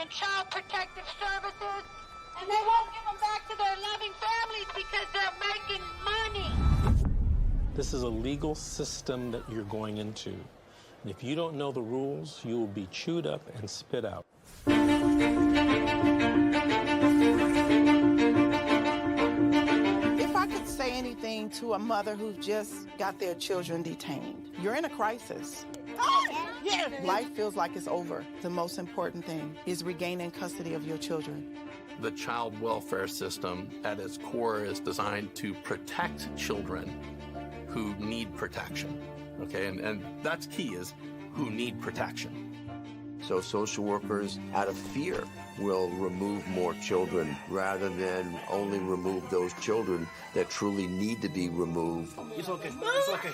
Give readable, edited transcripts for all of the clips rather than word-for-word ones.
in child protective services, and they won't give them back to their loving families because they're making money. This is a legal system that you're going into. And if you don't know the rules, you will be chewed up and spit out. If I could say anything to a mother who just got their children detained, you're in a crisis. Yeah. Life feels like it's over. The most important thing is regaining custody of your children. The child welfare system at its core is designed to protect children who need protection. Okay, and that's key, is who need protection. So social workers, out of fear, will remove more children rather than only remove those children that truly need to be removed. It's okay. It's okay.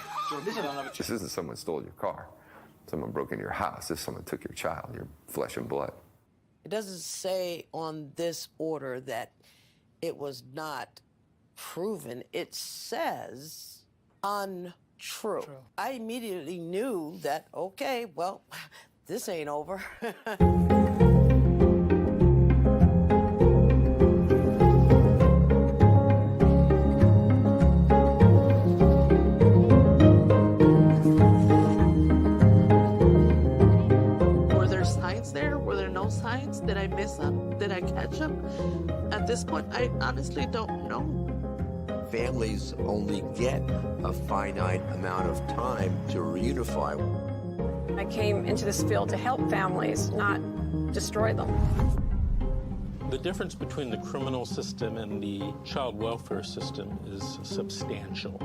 This isn't someone stole your car. Someone broke into your house. This someone took your child, your flesh and blood. It doesn't say on this order that it was not proven. It says untrue. True. I immediately knew that, okay, well, this ain't over. Were there signs there? Were there no signs? Did I miss them? Did I catch them? At this point, I honestly don't know. Families only get a finite amount of time to reunify. I came into this field to help families, not destroy them. The difference between the criminal system and the child welfare system is substantial.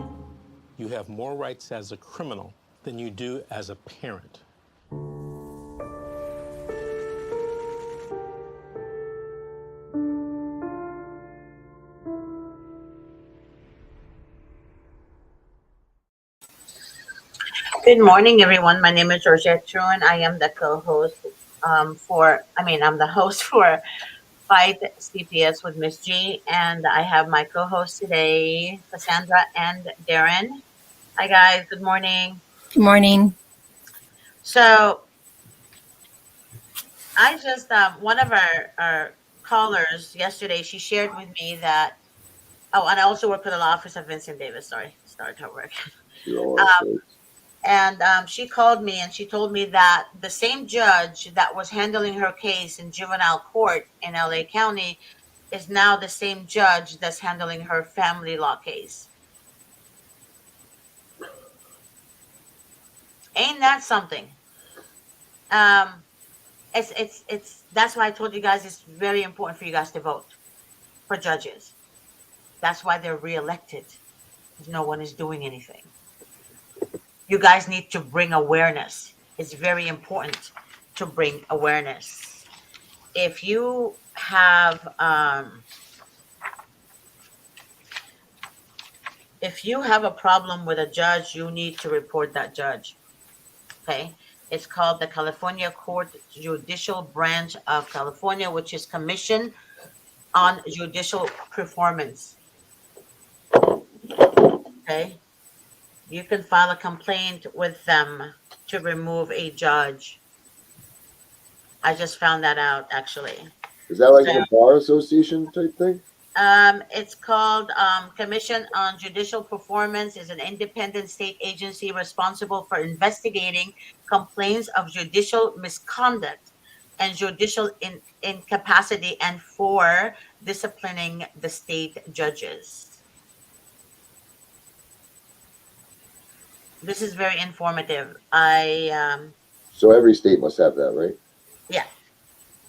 You have more rights as a criminal than you do as a parent. Good morning, everyone. My name is Georgette Truan. I am the co-host I'm the host for Fight CPS with Miss G, and I have my co-hosts today, Cassandra and Darren. Hi, guys. Good morning. Good morning. So, I just, one of our callers yesterday, she shared with me that, and I also work for the law office of Vincent Davis. Sorry, started her work. And she called me and she told me that the same judge that was handling her case in juvenile court in LA County is now the same judge that's handling her family law case. Ain't that something? It's that's why I told you guys it's very important for you guys to vote for judges. That's why they're reelected, because no one is doing anything. You guys need to bring awareness. It's very important to bring awareness. If you have a problem with a judge, you need to report that judge. Okay? It's called the California Court Judicial Branch of California, which is Commission on Judicial Performance. Okay? You can file a complaint with them to remove a judge. I just found that out, actually. Is that like a bar association type thing? It's called Commission on Judicial Performance. Is an independent state agency responsible for investigating complaints of judicial misconduct and judicial incapacity and for disciplining the state judges. This is very informative. So every state must have that, right? Yeah.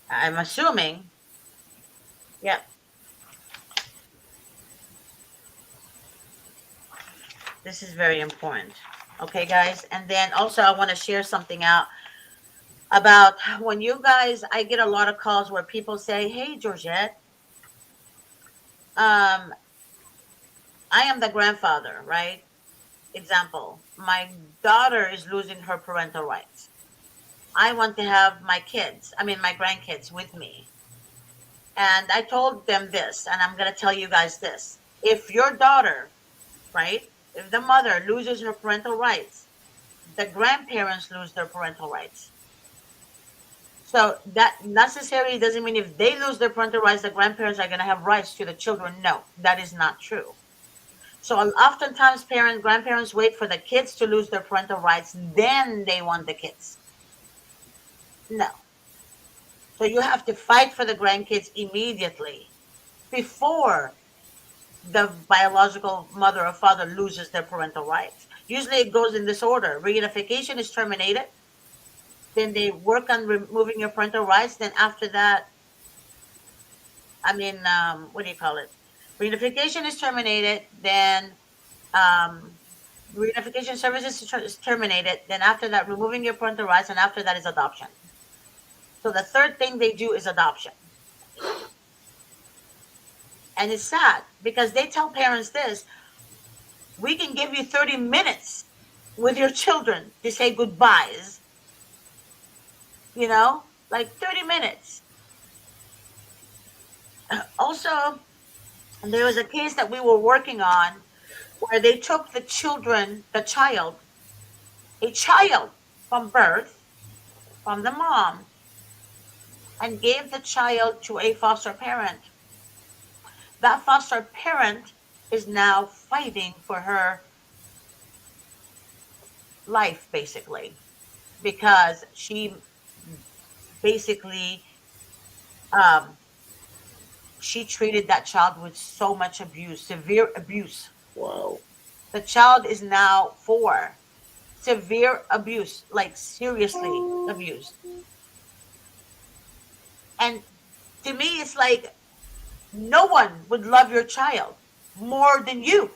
I'm assuming. Yep. This is very important. Okay, guys. And then also I want to share something out about when you guys, I get a lot of calls where people say, hey, Georgette, I am the grandfather, right? Example, my daughter is losing her parental rights. I want to have my grandkids with me. And I told them this, and I'm going to tell you guys this. If your daughter, right, if the mother loses her parental rights, the grandparents lose their parental rights. So that necessarily doesn't mean if they lose their parental rights, the grandparents are going to have rights to the children. No, that is not true. So oftentimes grandparents wait for the kids to lose their parental rights, then they want the kids. No. So you have to fight for the grandkids immediately before the biological mother or father loses their parental rights. Usually it goes in this order. Reunification is terminated. Then they work on removing your parental rights. Then after that, what do you call it? Reunification is terminated. Then reunification services is terminated. Then after that, removing your parental rights. And after that is adoption. So the third thing they do is adoption. And it's sad because they tell parents this: we can give you 30 minutes with your children to say goodbyes. Like 30 minutes. Also, there was a case that we were working on where they took a child from birth, from the mom, and gave the child to a foster parent. That foster parent is now fighting for her life, basically, because she basically she treated that child with so much abuse, severe abuse. Wow. The child is now 4. Severe abuse, like seriously abused. And to me, it's like no one would love your child more than you.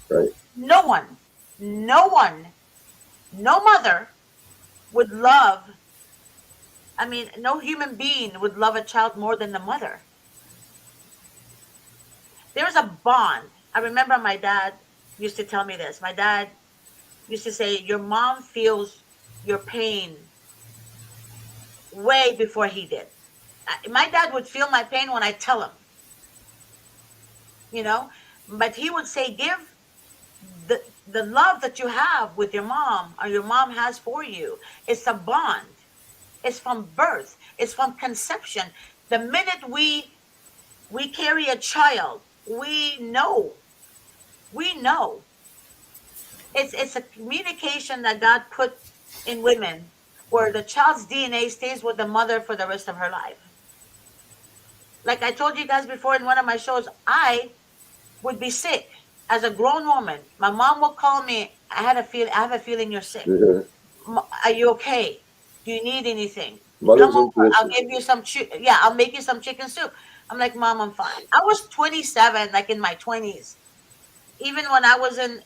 Right. No one, no mother would love, no human being would love a child more than the mother. There's a bond. I remember my dad used to tell me this. My dad used to say, your mom feels your pain way before he did. My dad would feel my pain when I tell him, but he would say, give the love that you have with your mom or your mom has for you. It's a bond. It's from birth. It's from conception. The minute we carry a child, we know. It's a communication that God put in women where the child's DNA stays with the mother for the rest of her life. Like I told you guys before in one of my shows, I would be sick as a grown woman. My mom would call me. I have a feeling you're sick. Mm-hmm. Are you okay? Do you need anything? Mother's Come over. I'll intuition. give you some. I'll make you some chicken soup. I'm like, Mom, I'm fine. I was 27, like in my 20s. Even when I was in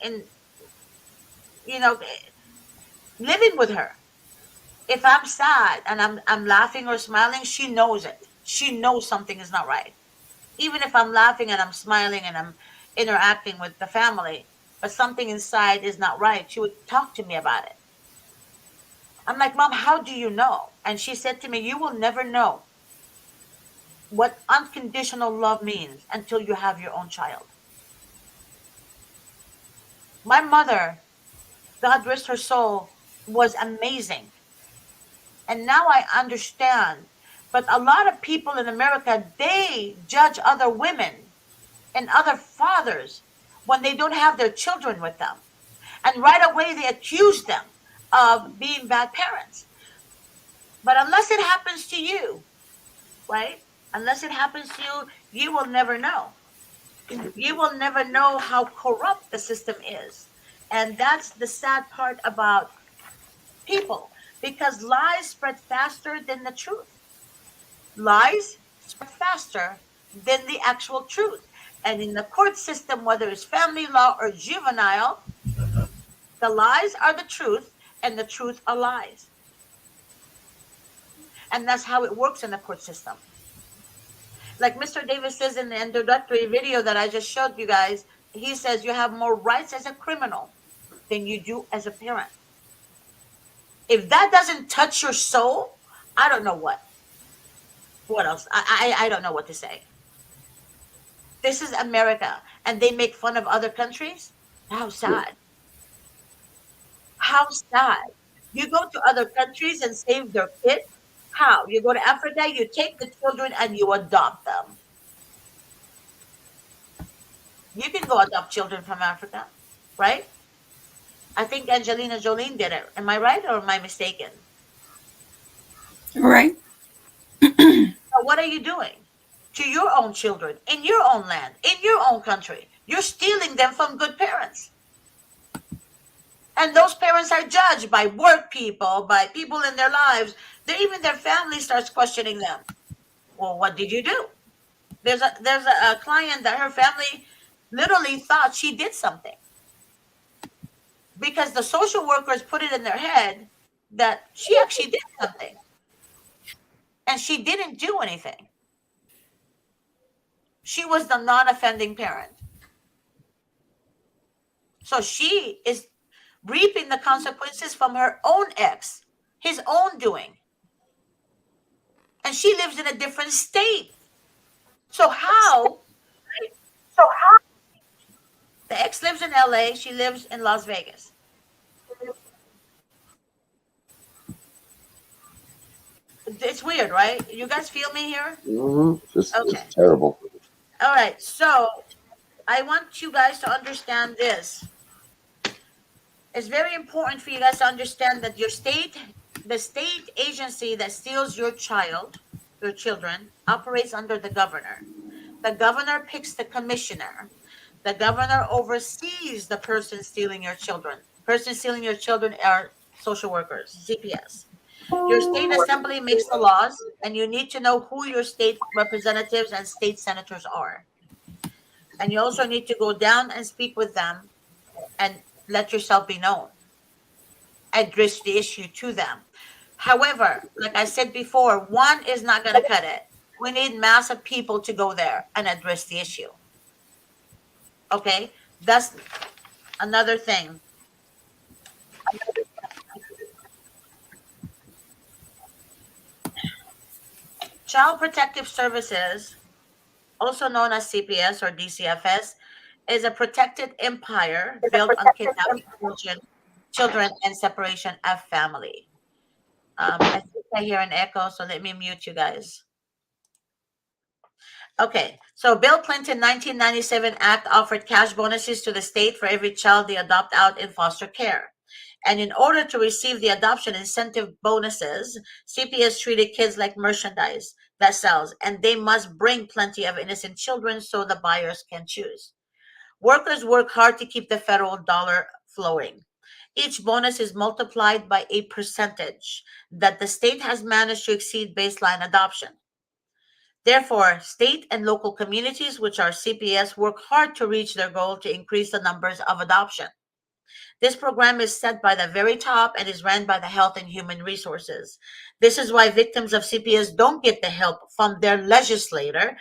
living with her. If I'm sad and I'm laughing or smiling, she knows it. She knows something is not right. Even if I'm laughing and I'm smiling and I'm interacting with the family, but something inside is not right, she would talk to me about it. I'm like, Mom, how do you know? And she said to me, you will never know what unconditional love means until you have your own child. My mother, God rest her soul, was amazing. And now I understand. But a lot of people in America, they judge other women and other fathers when they don't have their children with them. And right away they accuse them of being bad parents. But unless it happens to you, right? Unless it happens to you, you will never know. You will never know how corrupt the system is. And that's the sad part about people, because lies spread faster than the truth. Lies spread faster than the actual truth. And in the court system, whether it's family law or juvenile, the lies are the truth and the truth are lies. And that's how it works in the court system. Like Mr. Davis says in the introductory video that I just showed you guys, he says you have more rights as a criminal than you do as a parent. If that doesn't touch your soul, I don't know what. What else? I don't know what to say. This is America, and they make fun of other countries? How sad. How sad. You go to other countries and save their kids. How? You go to Africa, you take the children and you adopt them. You can go adopt children from Africa, right? I think Angelina Jolie did it. Am I right or am I mistaken? Right. So what are you doing to your own children in your own land, in your own country? You're stealing them from good parents. And those parents are judged by work people, by people in their lives. Even their family starts questioning them. Well, what did you do? There's a client that her family literally thought she did something because the social workers put it in their head that she actually did something and she didn't do anything. She was the non-offending parent. So she is reaping the consequences from her own ex, his own doing. And she lives in a different state. So how? The ex lives in LA, she lives in Las Vegas. It's weird, right? You guys feel me here? It's terrible. All right. So I want you guys to understand this. It's very important for you guys to understand that the state agency that steals your children, operates under the governor. The governor picks the commissioner. The governor oversees the person stealing your children. Person stealing your children are social workers, CPS. Your state assembly makes the laws, and you need to know who your state representatives and state senators are. And you also need to go down and speak with them and let yourself be known. Address the issue to them. However, like I said before, one is not going to cut it. We need mass of people to go there and address the issue. Okay? That's another thing. Child Protective Services, also known as CPS or DCFS, is a protected empire built on kidnapping children and separation of family. I think I hear an echo, so let me mute you guys. Okay, so Bill Clinton 1997 Act offered cash bonuses to the state for every child they adopt out in foster care. And in order to receive the adoption incentive bonuses, CPS treated kids like merchandise that sells, and they must bring plenty of innocent children so the buyers can choose. Workers work hard to keep the federal dollar flowing. Each bonus is multiplied by a percentage that the state has managed to exceed baseline adoption. Therefore, state and local communities, which are CPS, work hard to reach their goal to increase the numbers of adoption. This program is set by the very top and is ran by the Health and Human Resources. This is why victims of CPS don't get the help from their legislator.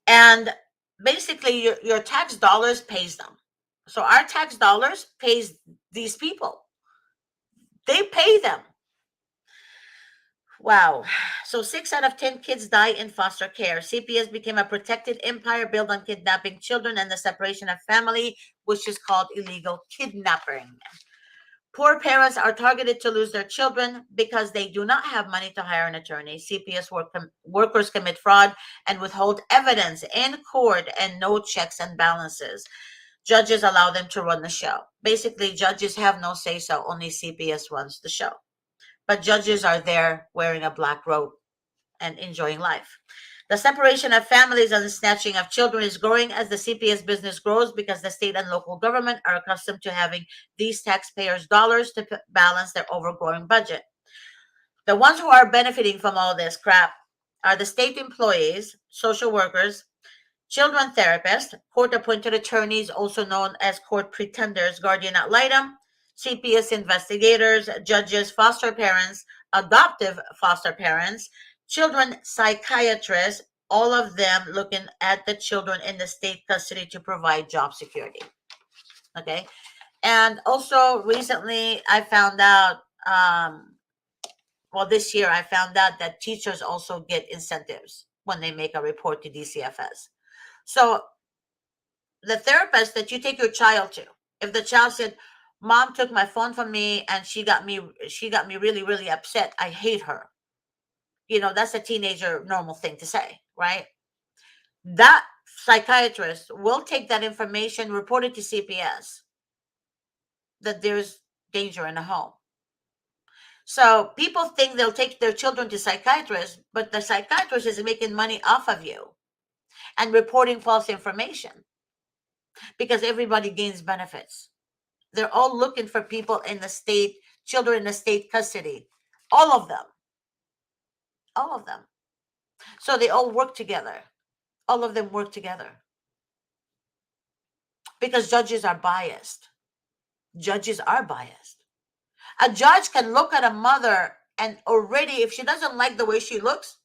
And basically, your tax dollars pays them. So our tax dollars pays these people. They pay them. Wow. So 6 out of 10 kids die in foster care. CPS became a protected empire built on kidnapping children and the separation of family, which is called illegal kidnapping. Poor parents are targeted to lose their children because they do not have money to hire an attorney. CPS workers commit fraud and withhold evidence in court and no checks and balances. Judges allow them to run the show. Basically, judges have no say-so. Only CPS runs the show. But judges are there wearing a black robe and enjoying life. The separation of families and the snatching of children is growing as the CPS business grows because the state and local government are accustomed to having these taxpayers' dollars to balance their overgrowing budget. The ones who are benefiting from all this crap are the state employees, social workers, children therapists, court-appointed attorneys, also known as court pretenders, guardian ad litem, CPS investigators, judges, foster parents, adoptive foster parents, children psychiatrists, all of them looking at the children in the state custody to provide job security. Okay. And also recently I found out, this year I found out that teachers also get incentives when they make a report to DCFS. So the therapist that you take your child to, if the child said, Mom took my phone from me and she got me really, really upset. I hate her. That's a teenager normal thing to say, right? That psychiatrist will take that information, report it to CPS that there's danger in the home. So people think they'll take their children to psychiatrists, but the psychiatrist is making money off of you and reporting false information because everybody gains benefits. They're all looking for people in the state, children in the state custody. All of them. All of them. So they all work together. All of them work together. Because judges are biased. Judges are biased. A judge can look at a mother and already, if she doesn't like the way she looks,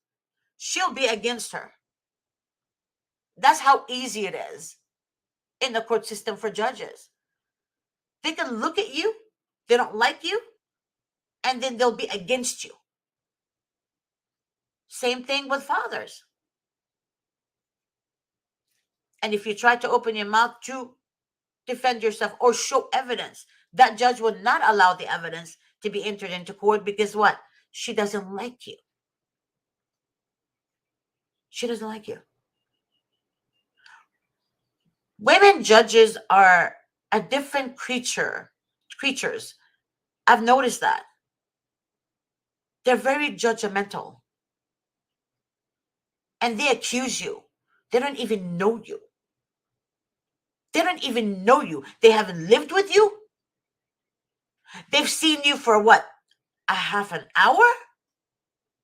she'll be against her. That's how easy it is in the court system for judges. They can look at you, they don't like you, and then they'll be against you. Same thing with fathers. And if you try to open your mouth to defend yourself or show evidence, that judge would not allow the evidence to be entered into court because what? She doesn't like you. She doesn't like you. Women judges are a different creatures. I've noticed that. They're very judgmental. And they accuse you. They don't even know you. They don't even know you. They haven't lived with you. They've seen you for what? A half an hour?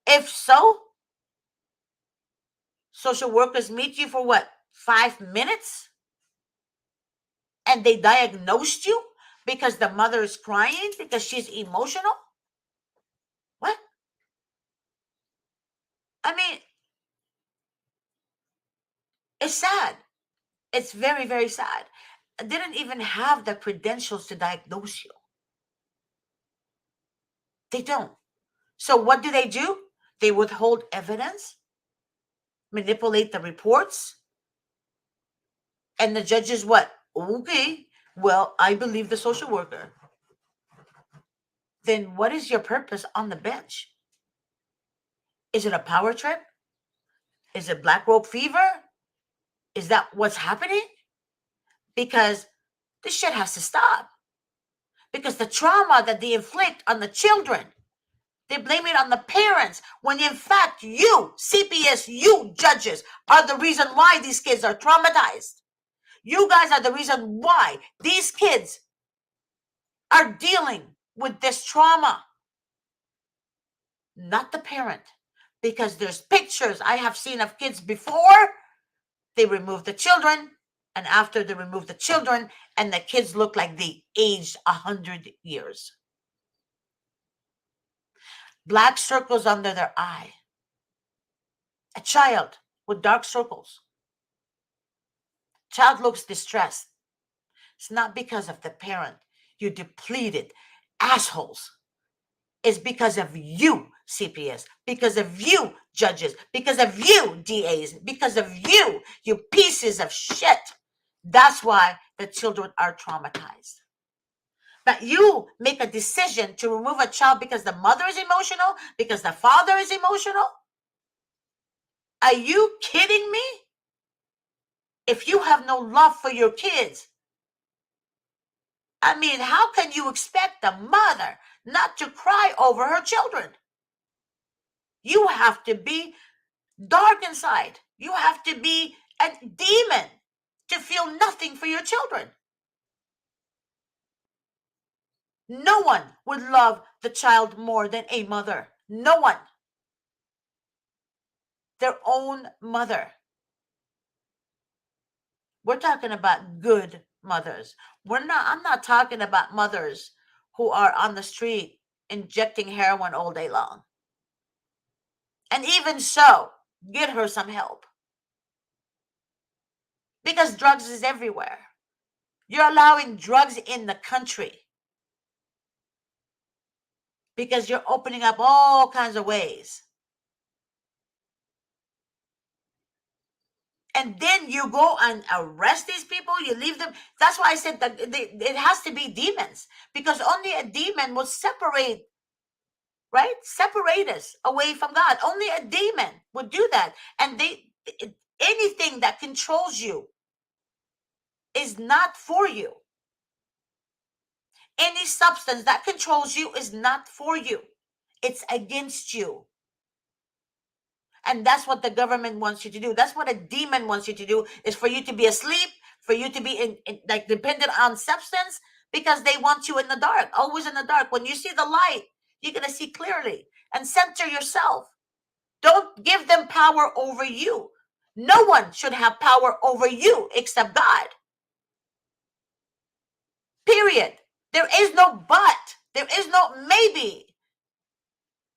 If so, social workers meet you for what? 5 minutes? And they diagnosed you because the mother is crying because she's emotional? What? I mean, it's sad. It's very, very sad. They didn't even have the credentials to diagnose you. They don't. So what do? They withhold evidence, manipulate the reports, and the judges what? Okay, well, I believe the social worker. Then what is your purpose on the bench? Is it a power trip? Is it black rope fever? Is that what's happening? Because this shit has to stop. Because the trauma that they inflict on the children, they blame it on the parents, when in fact you, CPS, you judges, are the reason why these kids are traumatized. You guys are the reason why these kids are dealing with this trauma. Not the parent. Because there's pictures I have seen of kids before they remove the children, and after they remove the children, and the kids look like they aged 100 years. Black circles under their eye. A child with dark circles. Child looks distressed. It's not because of the parent. You depleted assholes. It's because of you, CPS, because of you, judges, because of you, DAs, because of you, you pieces of shit. That's why the children are traumatized. But you make a decision to remove a child because the mother is emotional, because the father is emotional? Are you kidding me? If you have no love for your kids, I mean, how can you expect the mother not to cry over her children? You have to be dark inside. You have to be a demon to feel nothing for your children. No one would love the child more than a mother. No one. Their own mother. We're talking about good mothers. I'm not talking about mothers who are on the street injecting heroin all day long. And even so, get her some help. Because drugs is everywhere. You're allowing drugs in the country. Because you're opening up all kinds of ways. and then you go and arrest these people, you leave them. That's why I said that it has to be demons, because only a demon will separate, right? Separate us away from God. Only a demon would do that. And anything that controls you is not for you. Any substance that controls you is not for you. It's against you. And that's what the government wants you to do. That's what a demon wants you to do, is for you to be asleep, for you to be like dependent on substance, because they want you in the dark, always in the dark. When you see the light, you're going to see clearly, and center yourself. Don't give them power over you. No one should have power over you except God. Period. There is no but. There is no maybe.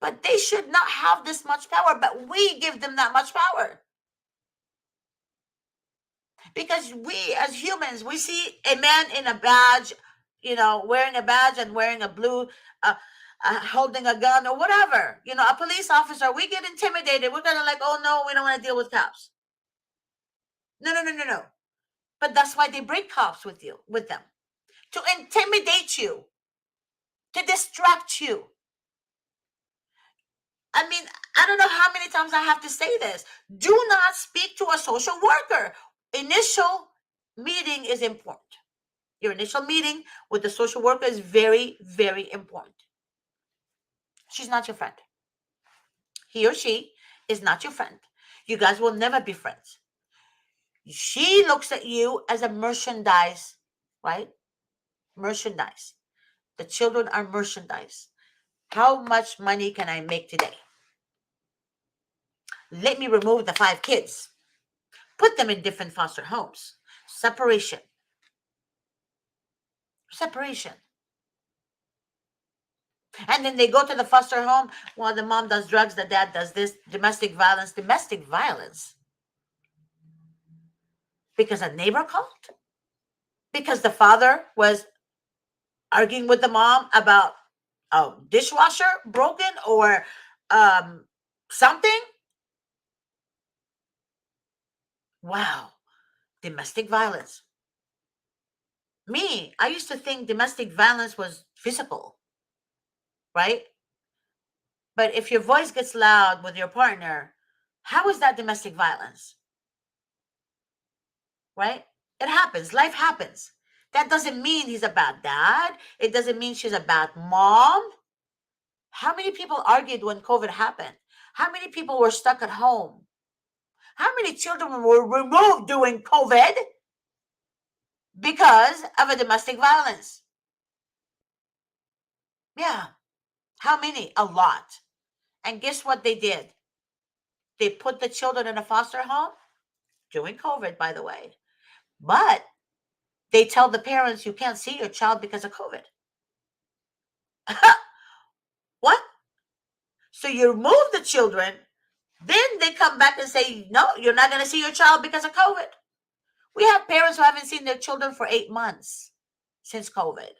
But they should not have this much power, but we give them that much power. Because we, as humans, we see a man in a badge, wearing a badge and wearing a blue, holding a gun or whatever, a police officer, we get intimidated. We're kind of like, oh no, we don't want to deal with cops. No. But that's why they bring cops with them, to intimidate you, to distract you. I mean, I don't know how many times I have to say this. Do not speak to a social worker. Initial meeting is important. Your initial meeting with the social worker is very, very important. She's not your friend. He or she is not your friend. You guys will never be friends. She looks at you as a merchandise, right? Merchandise. The children are merchandise. How much money can I make today? Let me remove the 5 kids. Put them in different foster homes. Separation. And then they go to the foster home. Well, the mom does drugs, the dad does this. Domestic violence. Because a neighbor called? Because the father was arguing with the mom about a dishwasher broken or something? Wow. Domestic violence. I used to think domestic violence was physical, right? But if your voice gets loud with your partner, how is that domestic violence? Right? It happens. Life happens. That doesn't mean he's a bad dad. It doesn't mean she's a bad mom. How many people argued when COVID happened? How many people were stuck at home? How many children were removed during COVID because of a domestic violence? Yeah. How many? A lot. And guess what they did? They put the children in a foster home during COVID, by the way. But they tell the parents, you can't see your child because of COVID. What? So you remove the children, then they come back and say, no, you're not going to see your child because of COVID. We have parents who haven't seen their children for 8 months since COVID,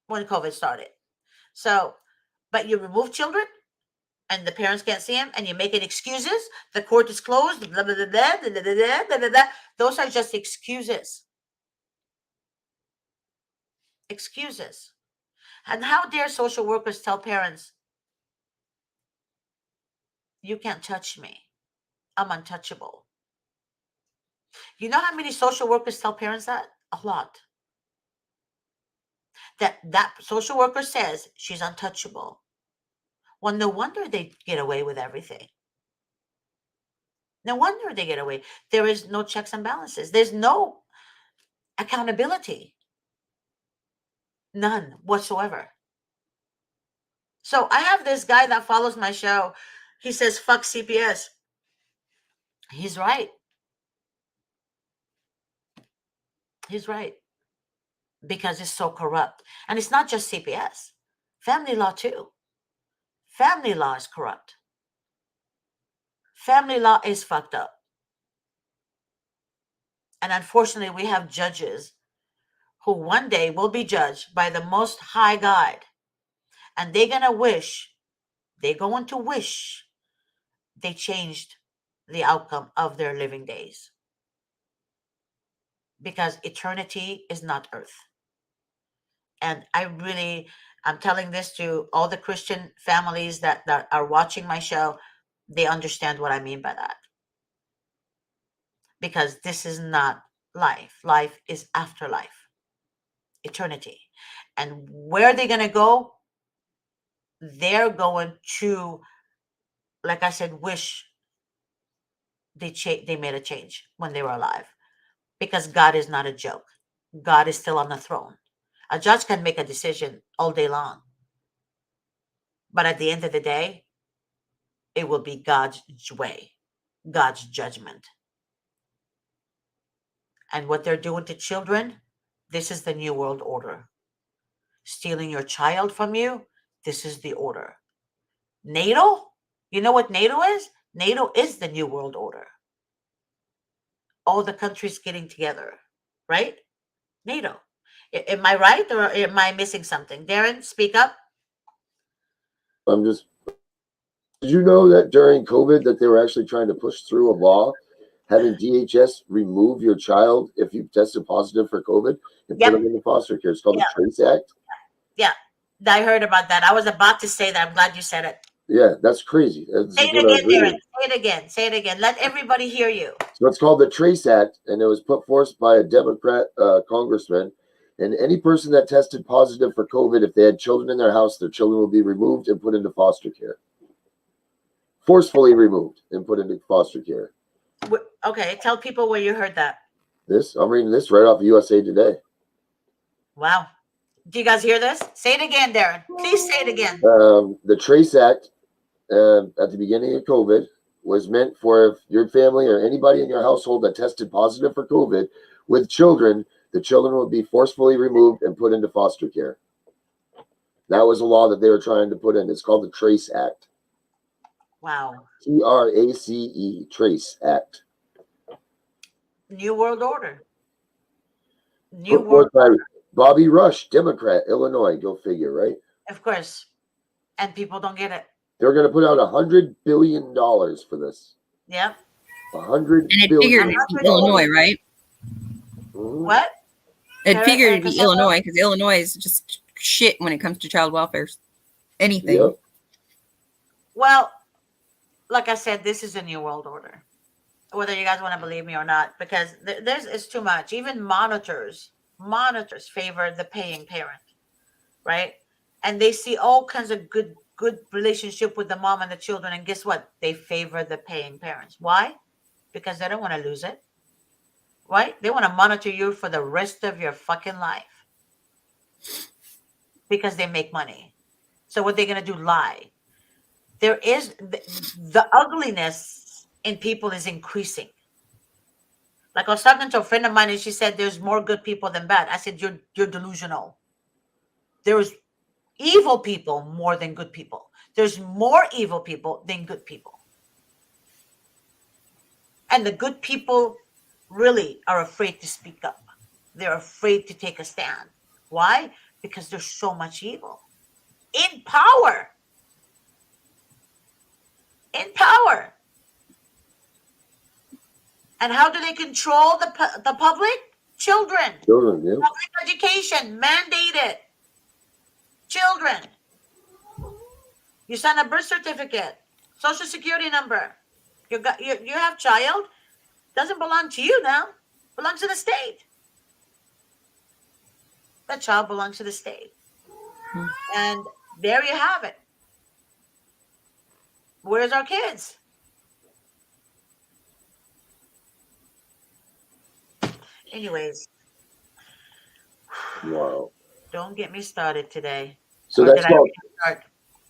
when COVID started. So, but you remove children and the parents can't see them, and you're making excuses. The court is closed. Blah, blah, blah, blah, blah, blah, blah, blah, blah, blah. Those are just excuses. Excuses. And how dare social workers tell parents, you can't touch me. I'm untouchable. You know how many social workers tell parents that? A lot. That social worker says she's untouchable. Well, no wonder they get away with everything. No wonder they get away. There is no checks and balances. There's no accountability. None whatsoever. So I have this guy that follows my show. He says, fuck CPS. He's right. He's right. Because it's so corrupt. And it's not just CPS. Family law too. Family law is corrupt. Family law is fucked up. And unfortunately, we have judges who one day will be judged by the Most High God. And they're going to wish they changed the outcome of their living days. Because eternity is not earth. And I'm telling this to all the Christian families that are watching my show. They understand what I mean by that. Because this is not life. Life is afterlife, eternity. And where they're going to go, they're going to, like I said, wish they made a change when they were alive. Because God is not a joke. God is still on the throne. A judge can make a decision all day long. But at the end of the day, it will be God's way, God's judgment. And what they're doing to children, this is the New World Order. Stealing your child from you, this is the order. NATO? You know what NATO is? NATO is the New World Order. All the countries getting together, right? NATO. Am I right or am I missing something? Darren, speak up. Did you know that during COVID that they were actually trying to push through a law having DHS remove your child if you tested positive for COVID and put them into foster care? It's called the Trace Act. Yeah, I heard about that. I was about to say that. I'm glad you said it. Yeah, that's crazy. Say it again, Darren. Say it again. Say it again. Let everybody hear you. So it's called the Trace Act, and it was put forth by a Democrat congressman. And any person that tested positive for COVID, if they had children in their house, their children will be removed and put into foster care. Forcefully removed and put into foster care. Okay, tell people where you heard that. I'm reading this right off of USA Today. Wow. Do you guys hear this? Say it again, Darren. Please say it again. The Trace Act at the beginning of COVID was meant for if your family or anybody in your household that tested positive for COVID with children, the children would be forcefully removed and put into foster care. That was a law that they were trying to put in. It's called the Trace Act. Wow. TRACE, Trace Act. New World Order. Put forth by Bobby Rush, Democrat, Illinois. Go figure, right? Of course. And people don't get it. They're going to put out $100 billion for this. Yep. $100 and it billion. figured it'd be Illinois, right? What? It figured it'd be Illinois because Illinois is just shit when it comes to child welfare. Anything. Yep. Well, like I said, this is a New World Order. Whether you guys want to believe me or not, because it's too much. Even monitors favor the paying parent, right? And they see all kinds of good relationship with the mom and the children, and guess what? They favor the paying parents. Why? Because they don't want to lose it, right? They want to monitor you for the rest of your fucking life because they make money. So what they're gonna do? Lie. There is the ugliness in people is increasing. Like I was talking to a friend of mine, and she said, "There's more good people than bad." I said, "You're delusional. There's evil people more than good people. There's more evil people than good people. And the good people really are afraid to speak up. They're afraid to take a stand. Why? Because there's so much evil. In power. In power. And how do they control the public? Children. Children, yeah. Public education, mandated. Children. You sign a birth certificate, social security number. You have child. Doesn't belong to you now. Belongs to the state. That child belongs to the state. And there you have it. Where's our kids? Anyways. Wow. Don't get me started today. So that's called.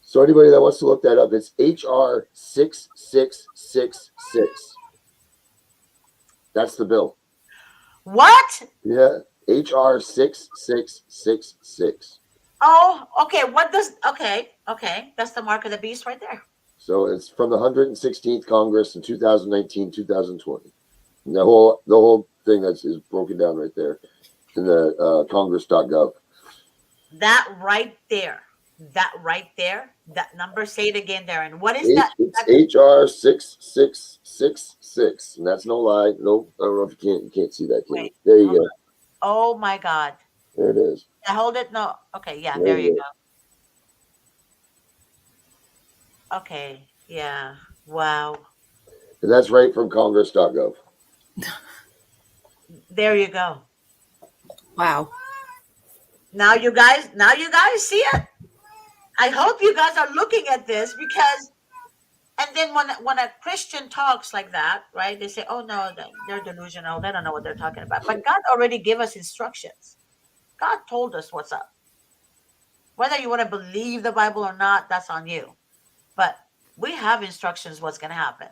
So anybody that wants to look that up, it's HR 6666. That's the bill. What? Yeah, HR 6666. Oh, okay. Okay. That's the mark of the beast right there. So it's from the 116th Congress in 2019, 2020. And the whole thing is broken down right there in the congress.gov. That right there That right there, that number, say it again, Darren. What is H, that? it's HR 6666, and that's no lie. No, I don't know if you can't see that, Kim. Wait, There you go. Oh my God. There it is. I hold it. No. Okay. Yeah. There There you you go. Okay. Yeah. Wow. And that's right from Congress.gov. There you go. Wow. Now you guys see it. I hope you guys are looking at this, because, and then when a Christian talks like that, right? They say, "Oh no, they're delusional. They don't know what they're talking about." But God already gave us instructions. God told us what's up. Whether you want to believe the Bible or not, that's on you. But we have instructions what's going to happen,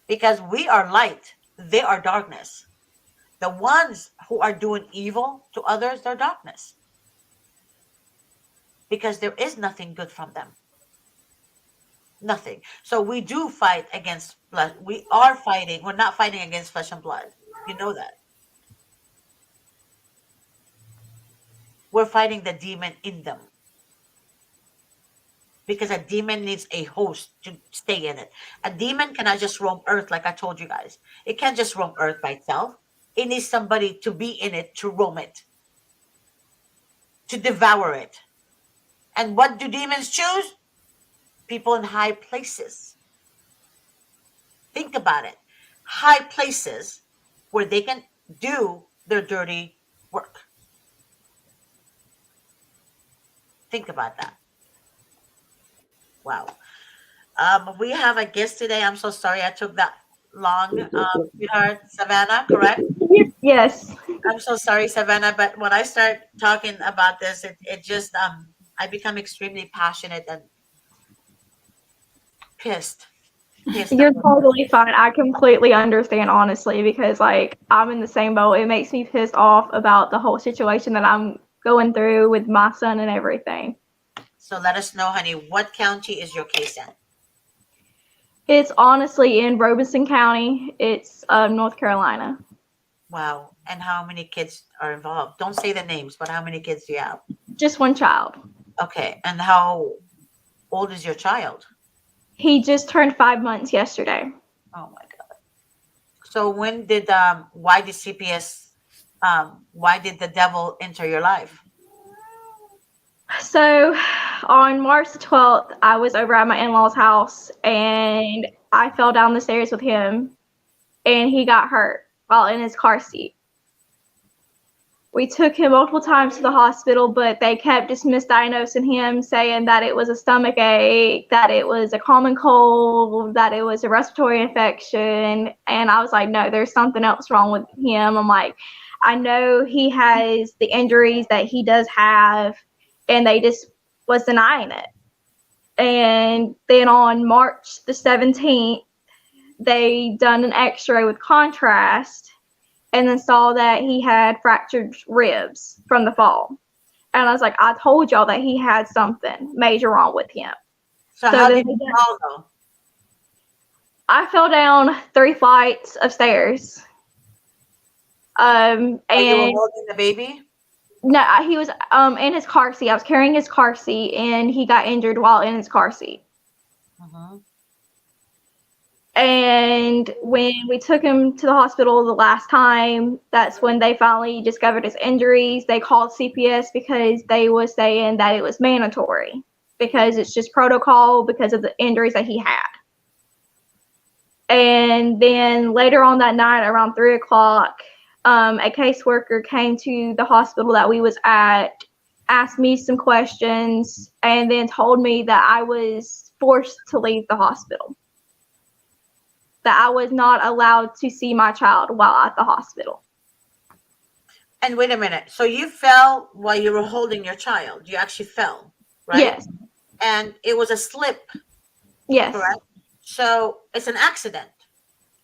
because we are light. They are darkness. The ones who are doing evil to others, they're darkness, because there is nothing good from them. Nothing. So we do fight against blood. We are fighting. We're not fighting against flesh and blood. You know that. We're fighting the demon in them, because a demon needs a host to stay in it. A demon cannot just roam earth, like I told you guys. It can't just roam earth by itself. It needs somebody to be in it, to roam it, to devour it. And what do demons choose? People in high places. Think about it. High places where they can do their dirty work. Think about that. Wow. We have a guest today. I'm so sorry I took that long. Sweetheart, Savannah, correct? Yes. I'm so sorry, Savannah, but when I start talking about this, it just, I become extremely passionate and pissed. You're totally fine. I completely understand, honestly, because like I'm in the same boat. It makes me pissed off about the whole situation that I'm going through with my son and everything. So let us know, honey, what county is your case in? It's honestly in Robeson County. It's North Carolina. Wow. And how many kids are involved? Don't say the names, but how many kids do you have? Just one child. Okay. And how old is your child? He just turned 5 months yesterday. Oh my God. So when did why did CPS why did the devil enter your life? So on March the 12th, I was over at my in-laws' house and I fell down the stairs with him and he got hurt while in his car seat. We took him multiple times to the hospital, but they kept just misdiagnosing him, saying that it was a stomach ache, that it was a common cold, that it was a respiratory infection. And I was like, no, there's something else wrong with him. I'm like, I know he has the injuries that he does have, and they just was denying it. And then on March the 17th, they done an x-ray with contrast and then saw that he had fractured ribs from the fall. And I was like, I told y'all that he had something major wrong with him. So how did you fall though? I fell down 3 flights of stairs. And you were holding the baby? No, he was in his car seat. I was carrying his car seat, and he got injured while in his car seat. And when we took him to the hospital the last time, that's when they finally discovered his injuries. They called CPS because they was saying that it was mandatory because it's just protocol because of the injuries that he had. And then later on that night, around 3 o'clock, a caseworker came to the hospital that we was at, asked me some questions, and then told me that I was forced to leave the hospital. That I was not allowed to see my child while at the hospital. And wait a minute. So you fell while you were holding your child. You actually fell, right? Yes. And it was a slip. Yes. Correct? So it's an accident.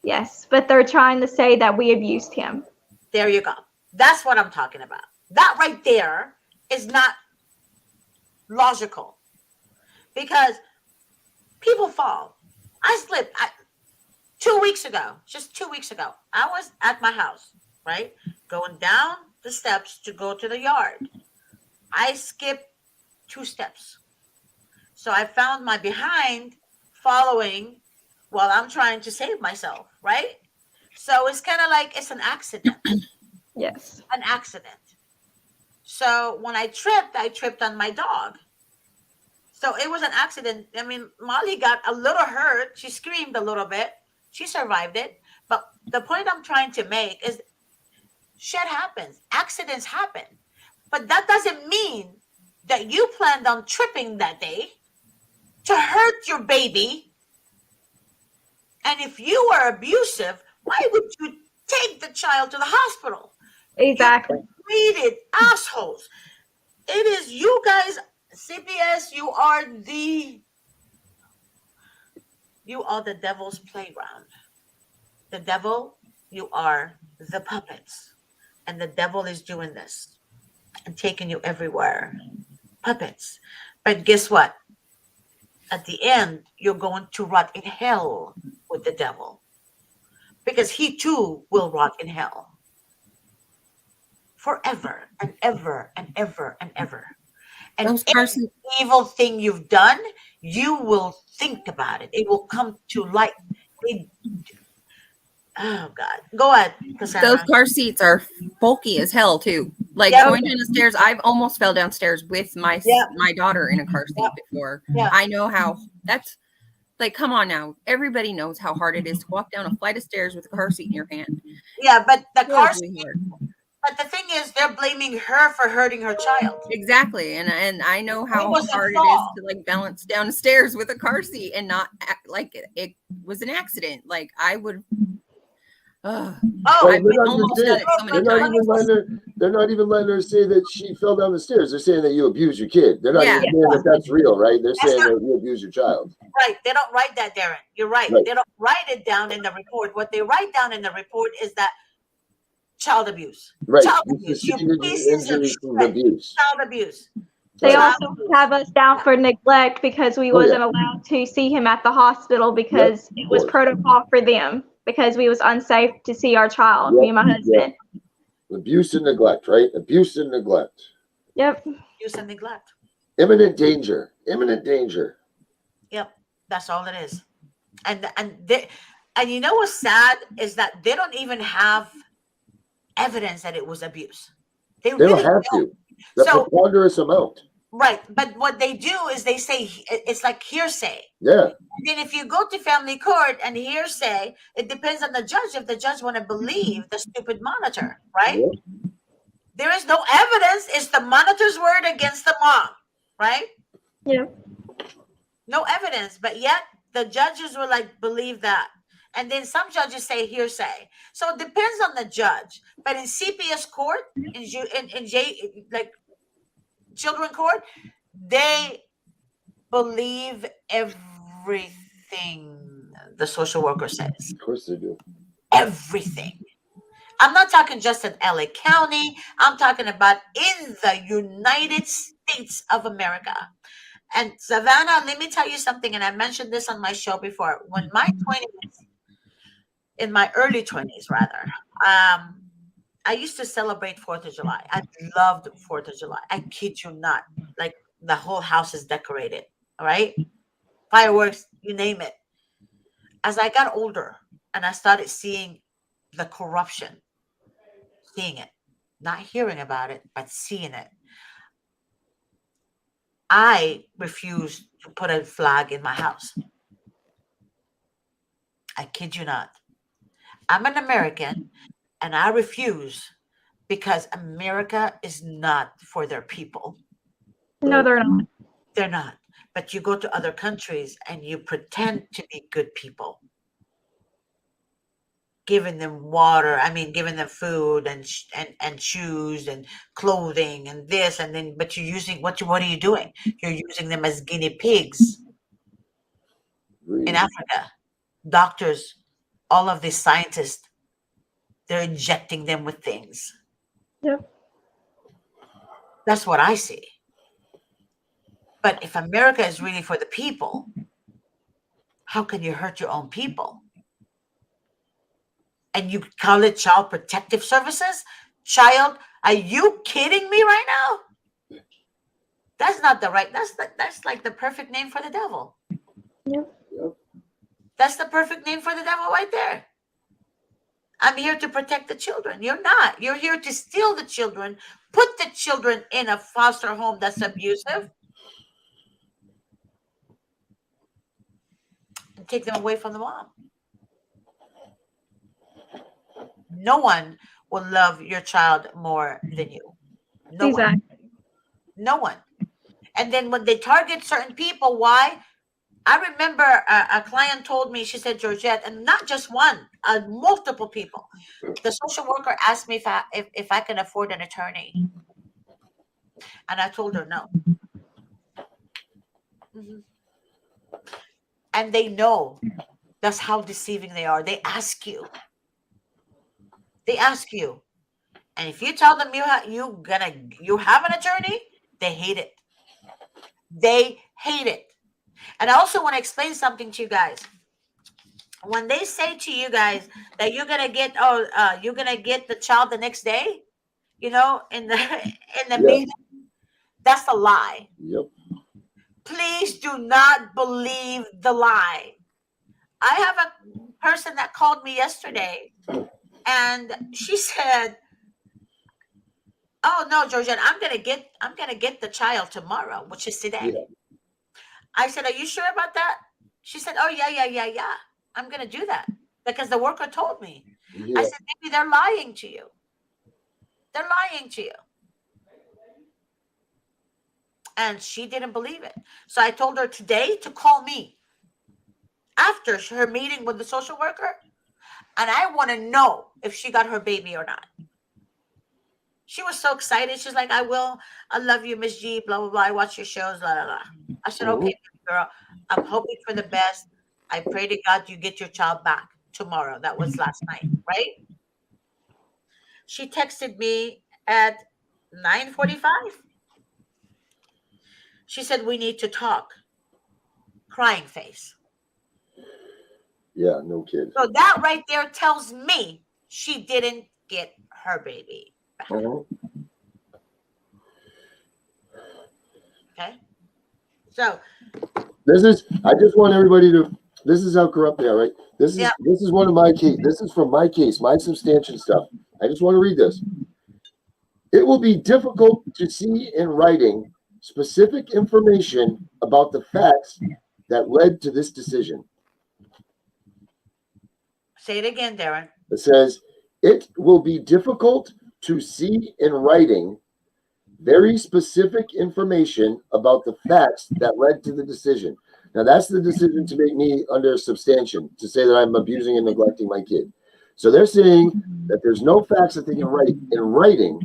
Yes, but they're trying to say that we abused him. There you go. That's what I'm talking about. That right there is not logical because people fall. I slipped. 2 weeks ago, just 2 weeks ago, I was at my house, right? Going down the steps to go to the yard. I skipped 2 steps. So I found my behind following while I'm trying to save myself, right? So it's kind of like it's an accident. Yes. An accident. So when I tripped on my dog. So it was an accident. I mean, Molly got a little hurt. She screamed a little bit. She survived it. But the point I'm trying to make is shit happens. Accidents happen. But that doesn't mean that you planned on tripping that day to hurt your baby. And if you were abusive, why would you take the child to the hospital? Exactly. You treated assholes. It is you guys, CPS, you are the devil's playground. The devil, you are the puppets. And the devil is doing this and taking you everywhere. Puppets. But guess what? At the end, you're going to rot in hell with the devil. Because he too will rot in hell. Forever and ever and ever and ever. And every evil thing you've done, you will think about it. It will come to light. Oh God. Go ahead, Cassandra. Those car seats are bulky as hell too. Like going down the stairs, I've almost fell downstairs with my daughter in a car seat before. I know how that's like, come on now. Everybody knows how hard it is to walk down a flight of stairs with a car seat in your hand. Yeah, but the car seat, but the thing is, they're blaming her for hurting her child. Exactly, and I know how hard it is to like balance down the stairs with a car seat and not act like it was an accident. Like I would. I've almost done it so many times. They're not even letting her say that she fell down the stairs. They're saying that you abuse your kid. They're not even saying that that's real, right? They're saying that you abuse your child. Right. They don't write that, Darren. You're right. They don't write it down in the report. What they write down in the report is that child abuse. Right. Child abuse. Child abuse. They also have us down for neglect because we wasn't allowed to see him at the hospital because it was protocol for them because we was unsafe to see our child, me and my husband. Abuse and neglect, right? Abuse and neglect. Yep. Abuse and neglect. Imminent danger. Imminent danger. Yep. That's all it is. And you know what's sad is that they don't even have evidence that it was abuse. They really don't have to. The preponderance amount. Right. But what they do is they say it's like hearsay. Yeah. And then if you go to family court and hearsay, it depends on the judge if the judge want to believe the stupid monitor, right? Yeah. There is no evidence. It's the monitor's word against the mom, right? Yeah. No evidence, but yet the judges will like believe that. And then some judges say hearsay. So it depends on the judge. But in CPS court, in children court, they believe everything the social worker says. Of course they do. Everything. I'm not talking just in LA County. I'm talking about in the United States of America. And Savannah, let me tell you something. And I mentioned this on my show before. When in my early 20s, rather, I used to celebrate 4th of July. I loved 4th of July. I kid you not. Like the whole house is decorated. All right. Fireworks, you name it. As I got older and I started seeing the corruption, seeing it, not hearing about it, but seeing it, I refused to put a flag in my house. I kid you not. I'm an American and I refuse because America is not for their people. No, they're not. They're not. But you go to other countries and you pretend to be good people. Giving them water, giving them food and shoes and clothing and this and then, but you're using, what are you doing? You're using them as guinea pigs. Really? In Africa. Doctors, all of these scientists, they're injecting them with things. Yep. That's what I see. But if America is really for the people, how can you hurt your own people? And you call it Child Protective Services? Child, are you kidding me right now? That's not the right. That's like the perfect name for the devil. Yep. That's the perfect name for the devil right there. I'm here to protect the children. You're not. You're here to steal the children, put the children in a foster home that's abusive, and take them away from the mom. No one will love your child more than you. No one. No one. And then when they target certain people, why? I remember a client told me, she said, Georgette, and not just one, multiple people. The social worker asked me if I can afford an attorney. And I told her no. Mm-hmm. And they know that's how deceiving they are. They ask you. They ask you. And if you tell them you have an attorney, they hate it. They hate it. And I also want to explain something to you guys. When they say to you guys that you're gonna get the child the next day, in the meeting, that's a lie. Yep. Please do not believe the lie. I have a person that called me yesterday, and she said, "Oh no, Georgette, I'm gonna get the child tomorrow, which is today." Yeah. I said, "Are you sure about that?" She said, "Oh yeah. I'm gonna do that because the worker told me." Yeah. I said, "Maybe they're lying to you. They're lying to you." And she didn't believe it. So I told her today to call me after her meeting with the social worker, and I want to know if she got her baby or not. She was so excited. She's like, "I will. I love you, Miss G, blah, blah, blah. I watch your shows, blah, blah, blah." I said, "Okay, girl, I'm hoping for the best. I pray to God you get your child back tomorrow." That was last night, right? She texted me at 9:45. She said, "We need to talk." Crying face. Yeah, no kidding. So that right there tells me she didn't get her baby back. Okay. So I just want everybody to, this is how corrupt they are, right? This is one of my case. This is from my case, my substantial stuff. I just want to read this. It will be difficult to see in writing specific information about the facts that led to this decision. Say it again, Darren. It says, it will be difficult to see in writing very specific information about the facts that led to the decision. Now, that's the decision to make me under substantiation, to say that I'm abusing and neglecting my kid. So they're saying that there's no facts that they can write in writing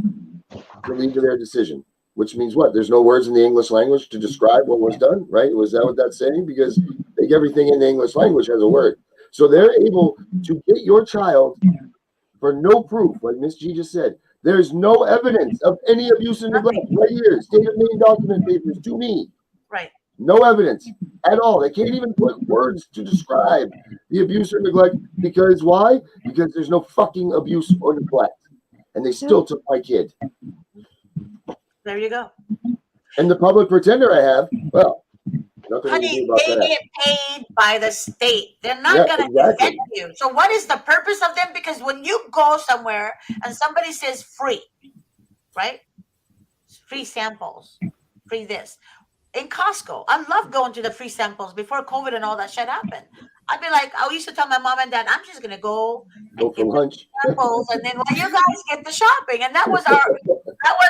to lead to their decision, which means what? There's no words in the English language to describe what was done, right? Was that what that's saying? Because everything in the English language has a word. So they're able to get your child for no proof, like Miss G just said. There's no evidence of any abuse and neglect. Right here, state of main document papers to me. Right. No evidence at all. They can't even put words to describe the abuse or neglect. Because why? Because there's no fucking abuse or neglect. And they still took my kid. There you go. And the public pretender I have, well, nothing honey, to do about they that. get paid by the state. They're not going to defend you. So what is the purpose of them? Because when you go somewhere and somebody says free, right? Free samples, free this. In Costco, I love going to the free samples before COVID and all that shit happened. I'd be like, I used to tell my mom and dad, I'm just going to go for lunch. Samples, and then while you guys get the shopping. And that was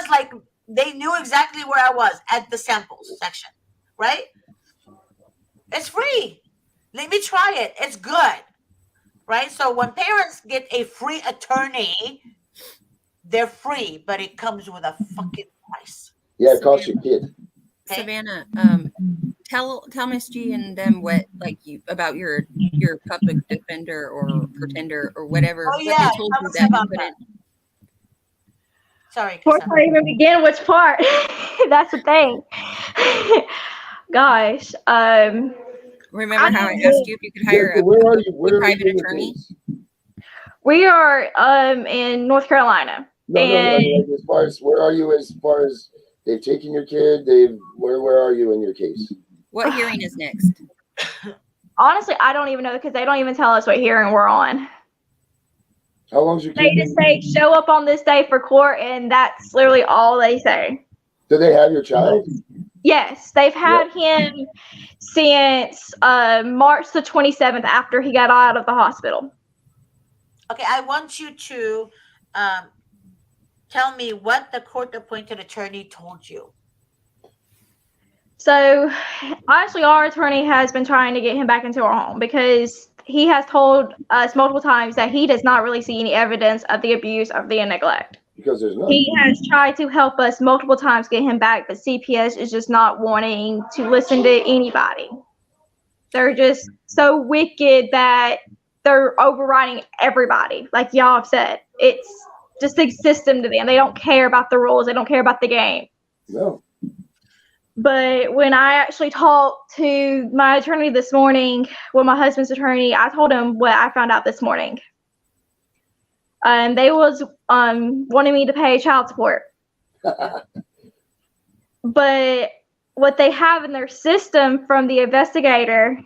like, they knew exactly where I was at the samples section, right? It's free. Let me try it. It's good, right? So when parents get a free attorney, they're free, but it comes with a fucking price. Yeah, it costs your kid. Okay? Savannah, tell Miss G and them what about your public defender or pretender or whatever. Oh yeah, what they told you that you couldn't. Sorry. Before I even begin, which part? That's the thing. Gosh. Remember how I asked you if you could hire a private attorney? We are in North Carolina. No, as far as where are you as far as They've taken your kid. Where are you in your case? What hearing is next? Honestly, I don't even know because they don't even tell us what hearing we're on. How long's your kid? They just say show up on this day for court, and that's literally all they say. Do they have your child? Yes, they've had him since March the 27th after he got out of the hospital. Okay, I want you to tell me what the court-appointed attorney told you. So, honestly, our attorney has been trying to get him back into our home because he has told us multiple times that he does not really see any evidence of the abuse or the neglect. Because there's none. He has tried to help us multiple times get him back, but CPS is just not wanting to listen to anybody. They're just so wicked that they're overriding everybody. Like y'all have said, it's just a system to them. They don't care about the rules. They don't care about the game. No. But when I actually talked to my attorney this morning, well, my husband's attorney, I told him what I found out this morning. They was wanting me to pay child support. But what they have in their system from the investigator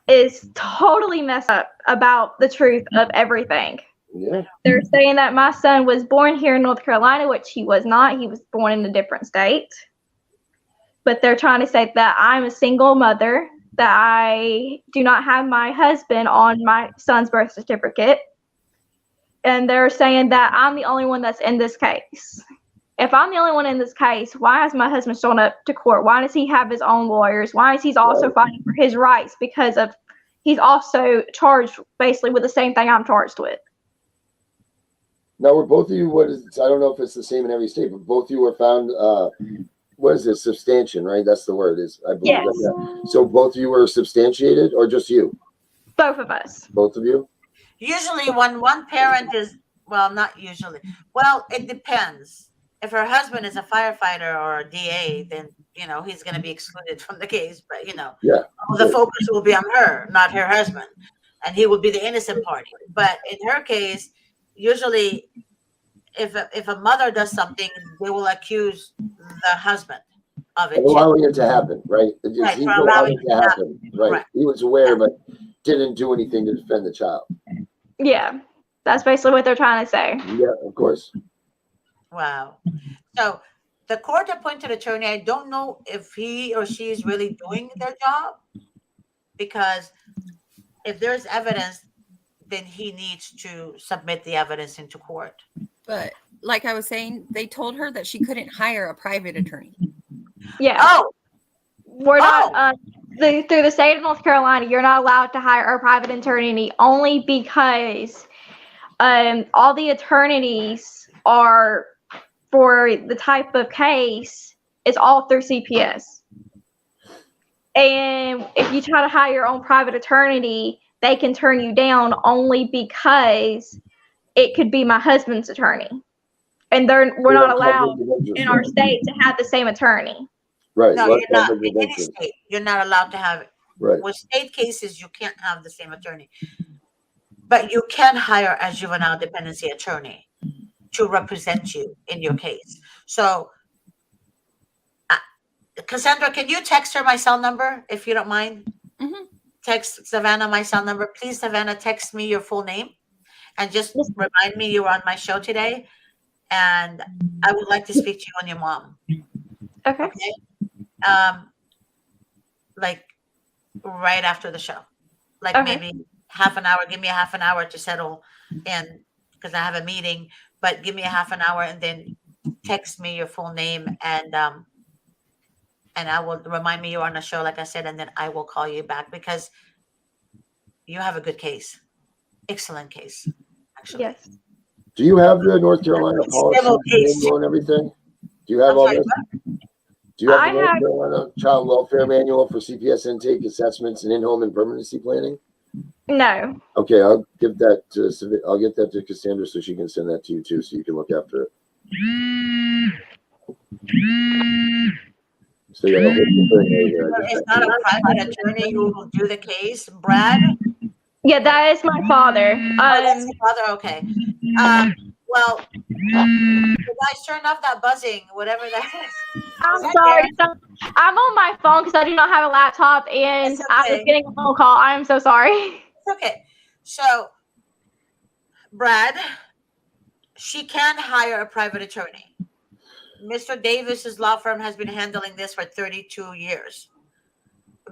is totally messed up about the truth of everything. Yeah. They're saying that my son was born here in North Carolina, which he was not. He was born in a different state. But they're trying to say that I'm a single mother, that I do not have my husband on my son's birth certificate. And they're saying that I'm the only one that's in this case. If I'm the only one in this case, why has my husband shown up to court? Why does he have his own lawyers? Why is he also fighting for his rights? Because of he's also charged basically with the same thing I'm charged with. Now, were both of you, I don't know if it's the same in every state, but both of you were found, what is it, substantiation, right? That's the word, I believe. Yes. So both of you were substantiated, or just you? Both of us. Both of you? Usually when one parent is, well, not usually. Well, it depends. If her husband is a firefighter or a DA, then, he's going to be excluded from the case. But, yeah, the focus will be on her, not her husband. And he will be the innocent party. But in her case, usually if a mother does something, they will accuse the husband of it. Allowing it to happen, right? Right, He's for allowing allowing it to happen. Right. He was aware, but didn't do anything to defend the child. Yeah, that's basically what they're trying to say. Yeah, of course. Wow. So the court-appointed attorney, I don't know if he or she is really doing their job, because if there's evidence, then he needs to submit the evidence into court. But like I was saying, they told her that she couldn't hire a private attorney. Yeah. Oh. We're not, through the state of North Carolina, you're not allowed to hire a private attorney only because all the attorneys are for the type of case is all through CPS. And if you try to hire your own private attorney, they can turn you down only because it could be my husband's attorney. And we're not allowed in our state to have the same attorney. Right. No, you're not. In any state, you're not allowed to have it. Right. With state cases, you can't have the same attorney. But you can hire a juvenile dependency attorney to represent you in your case. So, Cassandra, can you text her my cell number, if you don't mind? Mm-hmm. Text Savannah my cell number. Please, Savannah, text me your full name. And just remind me you were on my show today. And I would like to speak to you and your mom. Okay. Like right after the show. Like maybe half an hour. Give me a half an hour to settle in because I have a meeting. But give me a half an hour and then text me your full name and I will remind me you're on the show, like I said, and then I will call you back because you have a good case. Excellent case, actually. Yes. Do you have the North Carolina policy and everything? Do you have all this? Do you have the North Carolina Child Welfare Manual for CPS intake assessments and in-home and permanency planning? No. Okay, I'll get that to Cassandra so she can send that to you too, so you can look after it. So yeah, it's not a private attorney who will do the case, Brad. Yeah, that is my father. That's your father. Okay. Well, you guys turn off that buzzing, whatever that is. I'm sorry. So, I'm on my phone because I do not have a laptop, and I was getting a phone call. I am so sorry. It's okay. So, Brad, she can hire a private attorney. Mr. Davis's law firm has been handling this for 32 years.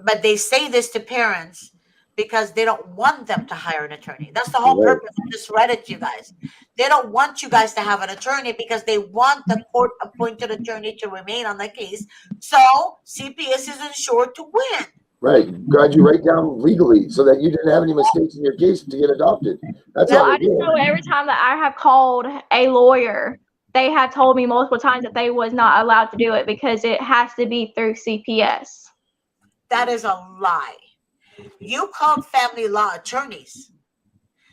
But they say this to parents because they don't want them to hire an attorney. That's the whole purpose. I just read it to you guys. They don't want you guys to have an attorney because they want the court-appointed attorney to remain on the case. So CPS is insured to win. Right. Glad you write down legally so that you didn't have any mistakes in your case to get adopted. That's Well, all I just know every time that I have called a lawyer, they have told me multiple times that they was not allowed to do it because it has to be through CPS. That is a lie. You called family law attorneys.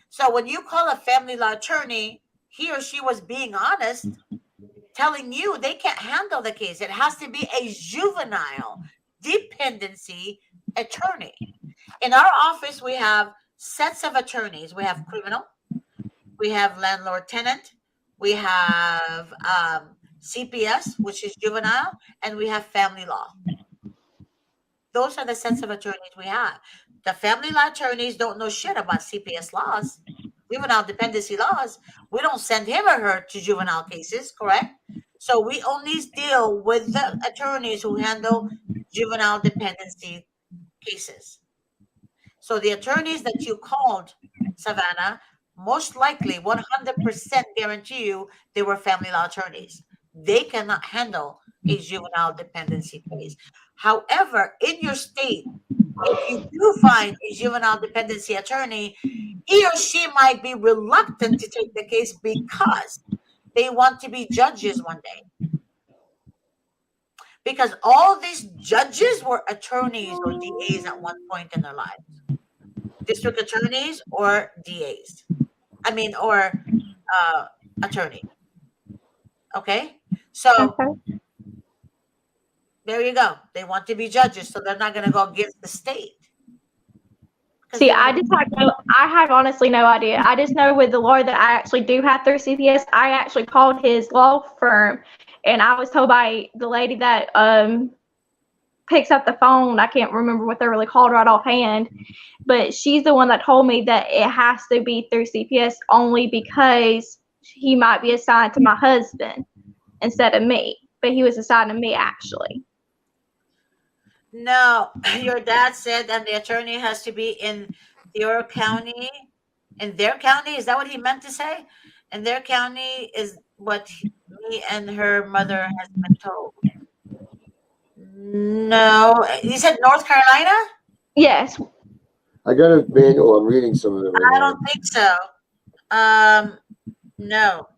So when you call a family law attorney, he or she was being honest, telling you they can't handle the case. It has to be a juvenile dependency attorney. In our office, we have sets of attorneys. We have criminal, we have landlord-tenant, we have CPS, which is juvenile, and we have family law. Those are the sets of attorneys we have. The family law attorneys don't know shit about CPS laws, juvenile dependency laws. We don't send him or her to juvenile cases, correct? So we only deal with the attorneys who handle juvenile dependency cases. So the attorneys that you called, Savannah, most likely 100% guarantee you they were family law attorneys. They cannot handle a juvenile dependency case. However, in your state, if you do find a juvenile dependency attorney, he or she might be reluctant to take the case because they want to be judges one day. Because all these judges were attorneys or DAs at one point in their lives. District attorneys or DAs. Or attorney. Okay? So there you go. They want to be judges, so they're not going to go against the state. See, I have honestly no idea. I just know with the lawyer that I actually do have through CPS, I actually called his law firm, and I was told by the lady that picks up the phone, I can't remember what they're really called right offhand, but she's the one that told me that it has to be through CPS only because he might be assigned to my husband instead of me, but he was assigned to me actually. No, your dad said that the attorney has to be in your county, in their county. Is that what he meant to say? In their county is what me and her mother has been told. No, you said North Carolina? Yes. I got a manual. I'm reading some of it right I now. don't think so. No.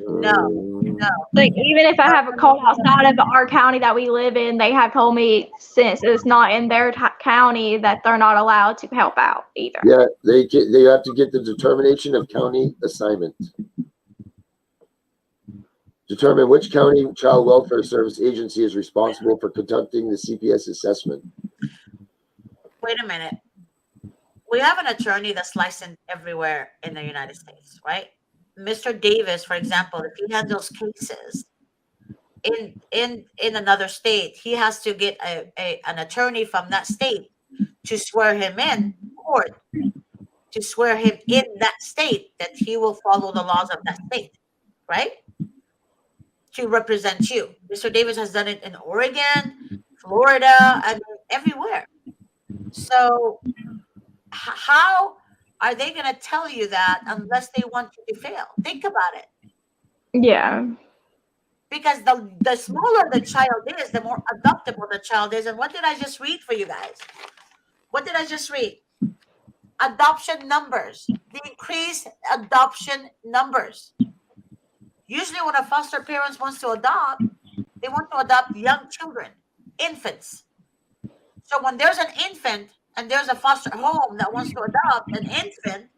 No. Like even if I have a call outside of our county that we live in, they have told me since it's not in their county that they're not allowed to help out either. Yeah, they have to get the determination of county assignment. Determine which county child welfare service agency is responsible for conducting the CPS assessment. Wait a minute. We have an attorney that's licensed everywhere in the United States, right? Mr. Davis, for example, if he handles cases in another state, he has to get an attorney from that state to swear him in court, to swear him in that state that he will follow the laws of that state, right? To represent you. Mr. Davis has done it in Oregon, Florida, and everywhere. So how are they going to tell you that unless they want you to fail? Think about it. Yeah. Because the smaller the child is, the more adoptable the child is. And what did I just read for you guys? What did I just read? Adoption numbers. The increased adoption numbers. Usually when a foster parent wants to adopt, they want to adopt young children, infants. So when there's an infant and there's a foster home that wants to adopt an infant,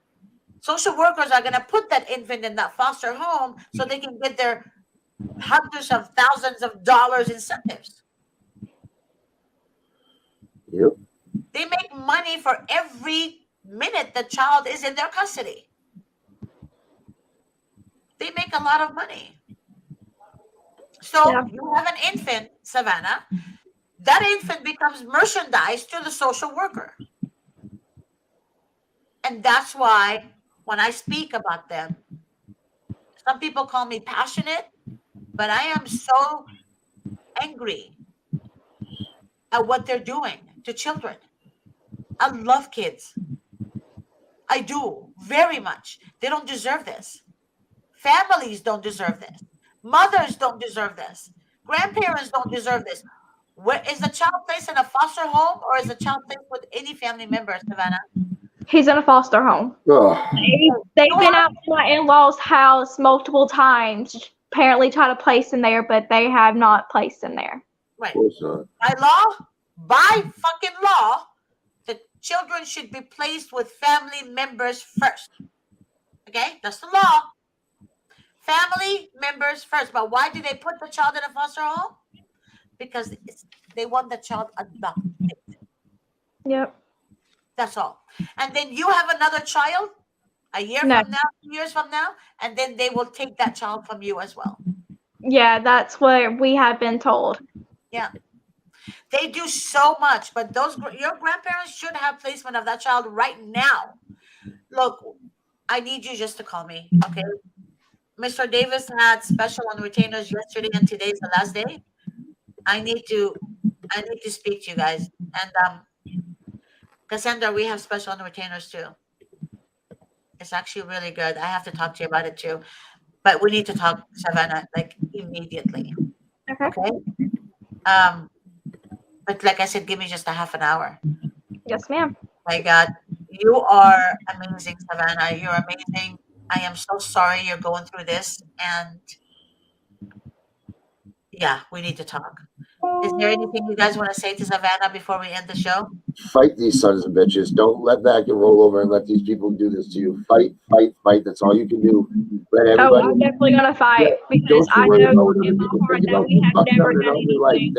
social workers are going to put that infant in that foster home so they can get their hundreds of thousands of dollars incentives. Yep. They make money for every minute the child is in their custody. They make a lot of money. So you have an infant, Savannah. That infant becomes merchandise to the social worker. And that's why when I speak about them, some people call me passionate, but I am so angry at what they're doing to children. I love kids. I do, very much. They don't deserve this. Families don't deserve this. Mothers don't deserve this. Grandparents don't deserve this. Where is the child placed in a foster home, or is the child placed with any family member, Savannah? He's in a foster home. They've been out to my in-laws' house multiple times, apparently try to place him there, but they have not placed him there. Right. By fucking law, the children should be placed with family members first. Okay? That's the law. Family members first. But why do they put the child in a foster home? Because they want the child adopted. Yep. That's all. And then you have another child a year from now, 2 years from now, and then they will take that child from you as well. Yeah, that's what we have been told. Yeah. They do so much, but your grandparents should have placement of that child right now. Look, I need you just to call me, okay? Mr. Davis had special on retainers yesterday, and today's the last day. I need to speak to you guys. And Cassandra, we have special on retainers too. It's actually really good. I have to talk to you about it too. But we need to talk, Savannah, like immediately. Okay? But like I said, give me just a half an hour. Yes, ma'am. My God, you are amazing, Savannah. You're amazing. I am so sorry you're going through this. And yeah, we need to talk. Is there anything you guys want to say to Savannah before we end the show? Fight these sons of bitches. Don't let back and roll over and let these people do this to you. Fight, fight, fight. That's all you can do. Let everybody. I'm definitely gonna fight because I know in my heart that we have never done anything.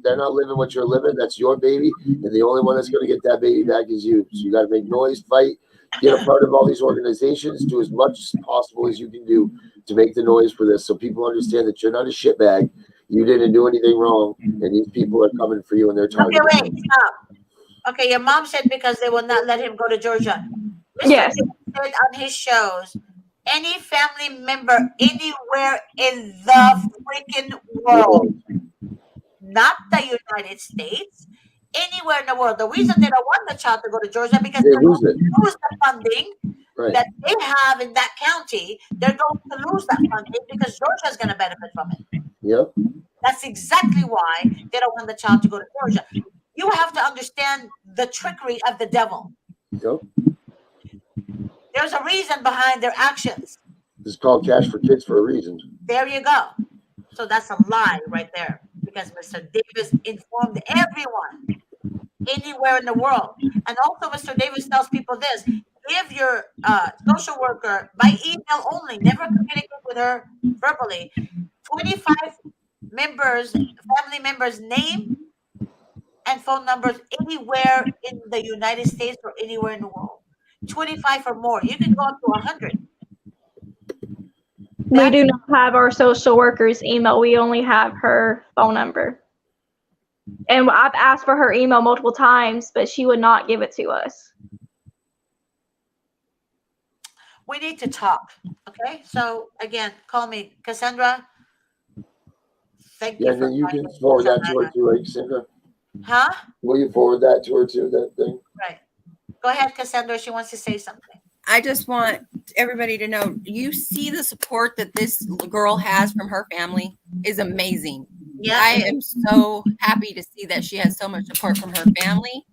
They're not living what you're living. That's your baby, and the only one that's gonna get that baby back is you. So you got to make noise, fight, get a part of all these organizations, do as much as possible as you can do to make the noise for this, so people understand that you're not a shitbag. You didn't do anything wrong, and these people are coming for you, and they're targeting. Okay, wait, stop. Okay, your mom said because they will not let him go to Georgia. Yes. Mr. said on his shows, any family member anywhere in the freaking world, not the United States, anywhere in the world. The reason they don't want the child to go to Georgia because they lose the funding that they have in that county. They're going to lose that funding because Georgia is going to benefit from it. Yep. That's exactly why they don't want the child to go to Georgia. You have to understand the trickery of the devil. Yep. There's a reason behind their actions. It's called Cash for Kids for a reason. There you go. So that's a lie right there because Mr. Davis informed everyone anywhere in the world. And also Mr. Davis tells people this: give your social worker by email only, never communicate with her verbally, 25 members, family members' name and phone numbers anywhere in the United States or anywhere in the world. 25 or more. You can go up to 100. We do not have our social worker's email. We only have her phone number. And I've asked for her email multiple times, but she would not give it to us. We need to talk. Okay? So, again, call me. Cassandra, thank you. Yeah, and then you can forward that to her too, right, Cassandra? Huh? Will you forward that to her too, that thing? Right. Go ahead, Cassandra. She wants to say something. I just want everybody to know, you see the support that this girl has from her family is amazing. Yeah. I am so happy to see that she has so much support from her family.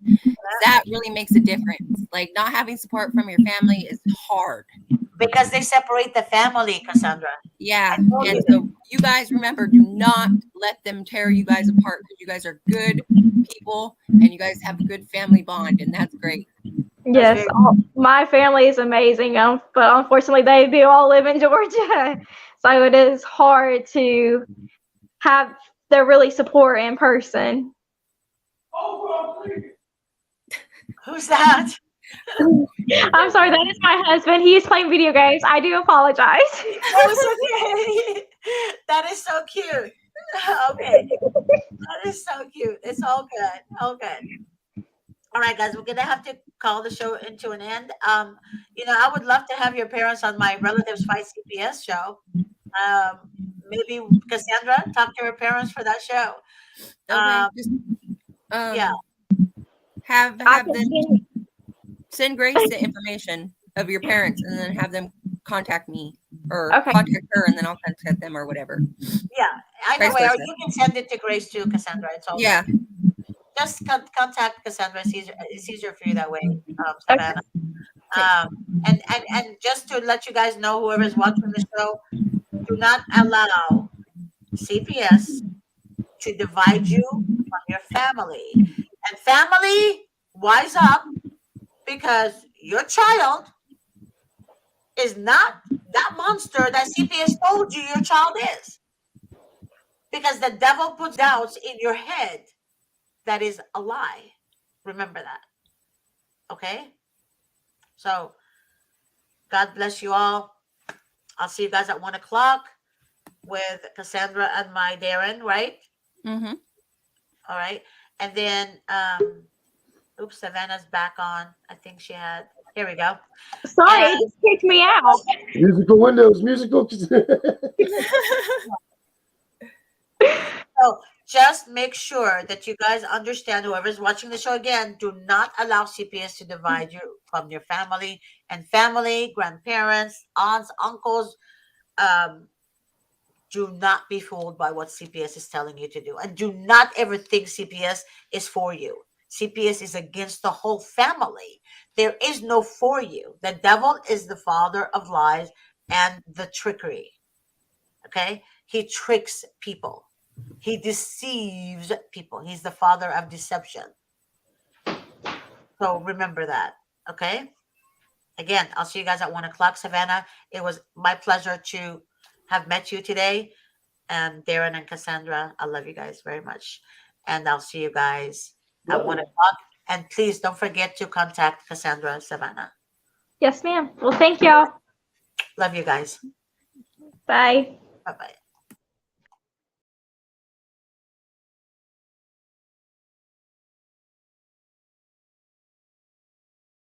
That really makes a difference. Like, not having support from your family is hard. Because they separate the family, Cassandra. Yeah. And so you guys remember, do not let them tear you guys apart, because you guys are good people and you guys have a good family bond, and that's great. Yes, my family is amazing, but unfortunately they do all live in Georgia. So it is hard to have their really support in person. Who's that? I'm sorry, that is my husband. He is playing video games. I do apologize. Oh, it's okay. That is so cute. Okay. That is so cute. It's all good. All good. All right, guys, we're gonna have to call the show into an end. I would love to have your parents on my Relatives Fight CPS show. Maybe Cassandra, talk to her parents for that show. Okay. Yeah. Have them send Grace the information of your parents, and then have them contact me or contact her, and then I'll contact them or whatever. Yeah, either way, or you can send it to Grace too, Cassandra. It's all good. Just contact Cassandra. It's easier for you that way, Savannah. And just to let you guys know, whoever's watching the show, do not allow CPS to divide you from your family. And family, wise up, because your child is not that monster that CPS told you your child is. Because the devil puts doubts in your head. That is a lie. Remember that. Okay? So, God bless you all. I'll see you guys at 1 o'clock with Cassandra and my Darren, right? Mm-hmm. All right. And then, Savannah's back on. I think she had. Here we go. Sorry, it just kicked me out. Musical windows, musical. So just make sure that you guys understand, whoever's watching the show again, do not allow CPS to divide you from your family and family, grandparents, aunts, uncles. Do not be fooled by what CPS is telling you to do. And do not ever think CPS is for you. CPS is against the whole family. There is no for you. The devil is the father of lies and the trickery. Okay? He tricks people. He deceives people. He's the father of deception. So remember that. Okay? Again, I'll see you guys at 1 o'clock, Savannah. It was my pleasure to have met you today. And Darren and Cassandra, I love you guys very much. And I'll see you guys at 1 o'clock. And please don't forget to contact Cassandra and Savannah. Yes, ma'am. Well, thank y'all. Love you guys. Bye. Bye-bye.